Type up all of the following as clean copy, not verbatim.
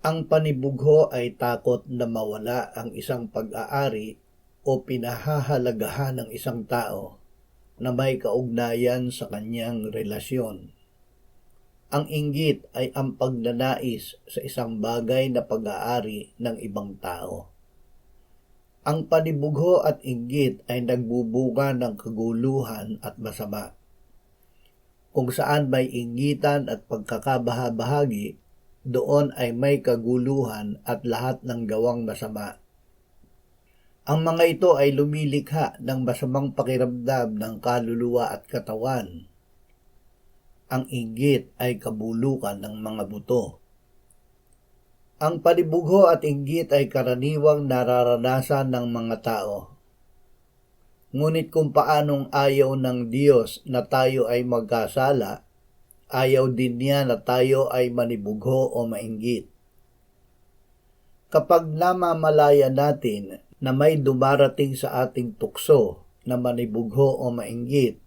Ang panibugho ay takot na mawala ang isang pag-aari o pinahahalagahan ng isang tao na may kaugnayan sa kanyang relasyon. Ang inggit ay ang pagnanais sa isang bagay na pag-aari ng ibang tao. Ang panibugho at inggit ay nagbubunga ng kaguluhan at masama. Kung saan may inggitan at pagkakabahabahagi, doon ay may kaguluhan at lahat ng gawang masama. Ang mga ito ay lumilikha ng masamang pakiramdam ng kaluluwa at katawan. Ang inggit ay kabulukan ng mga buto. Ang panibugho at inggit ay karaniwang nararanasan ng mga tao. Ngunit kung paanong ayaw ng Diyos na tayo ay magkasala, ayaw din niya na tayo ay manibugho o mainggit. Kapag namamalaya natin na may dumarating sa ating tukso na manibugho o mainggit,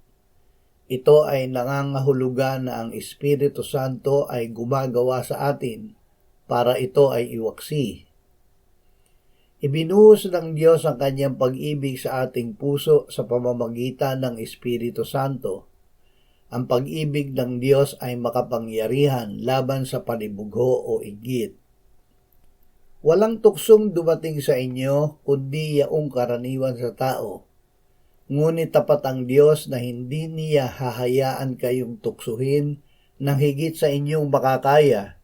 ito ay nangangahulugan na ang Espiritu Santo ay gumagawa sa atin para ito ay iwaksi. Ibinuhos ng Diyos ang kanyang pag-ibig sa ating puso sa pamamagitan ng Espiritu Santo. Ang pag-ibig ng Diyos ay makapangyarihan laban sa panibugho o inggit. Walang tuksong dumating sa inyo kundi yaong karaniwan sa tao. Ngunit tapat ang Diyos na hindi niya hahayaan kayong tuksuhin ng higit sa inyong makakaya,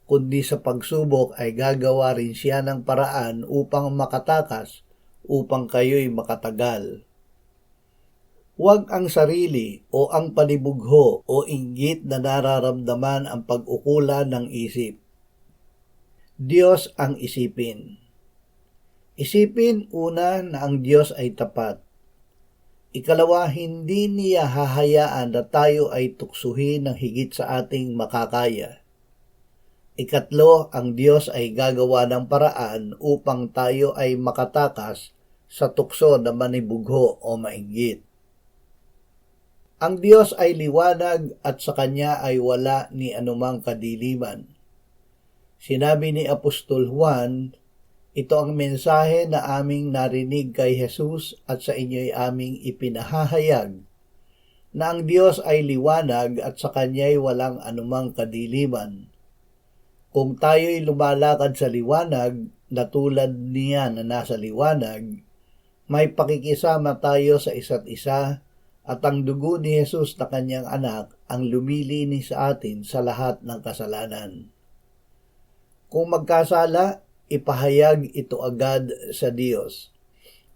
kundi sa pagsubok ay gagawa rin siya ng paraan upang makatakas, upang kayo'y makatagal. Huwag ang sarili o ang panibugho o inggit na nararamdaman ang pag-ukulan ng isip. Diyos ang isipin. Isipin una na ang Diyos ay tapat. Ikalawa, hindi niya hahayaan na tayo ay tuksuhin ng higit sa ating makakaya. Ikatlo, ang Diyos ay gagawa ng paraan upang tayo ay makatakas sa tukso na manibugho o mainggit. Ang Diyos ay liwanag at sa Kanya ay wala ni anumang kadiliman. Sinabi ni Apostol Juan, ito ang mensahe na aming narinig kay Jesus at sa inyo'y aming ipinahahayag, na ang Diyos ay liwanag at sa Kanya'y walang anumang kadiliman. Kung tayo'y lumalakad sa liwanag na tulad niya na nasa liwanag, may pakikisama tayo sa isa't isa at ang dugo ni Jesus na Kanyang anak ang lumilinis sa atin sa lahat ng kasalanan. Kung magkasala, ipahayag ito agad sa Diyos.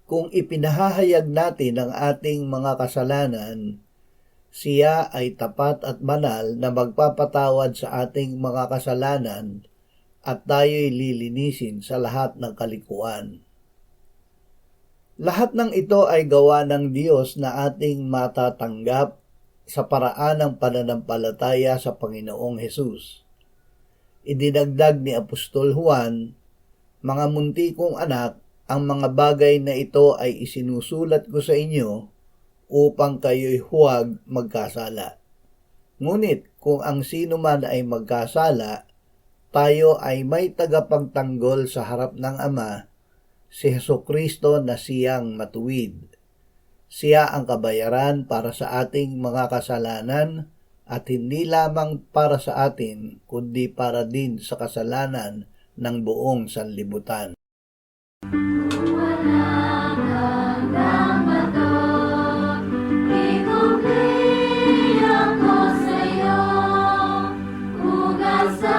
Kung ipinahahayag natin ang ating mga kasalanan, Siya ay tapat at banal na magpapatawad sa ating mga kasalanan at tayo'y lilinisin sa lahat ng kalikuan. Lahat ng ito ay gawa ng Diyos na ating matatanggap sa paraan ng pananampalataya sa Panginoong Hesus. Idinagdag ni Apostol Juan, mga munti kong anak, ang mga bagay na ito ay isinusulat ko sa inyo upang kayo'y huwag magkasala. Ngunit kung ang sino man ay magkasala, tayo ay may tagapagtanggol sa harap ng Ama, si Hesukristo na siyang matuwid. Siya ang kabayaran para sa ating mga kasalanan at hindi lamang para sa atin, kundi para din sa kasalanan ng buong sanlibutan. Hugasan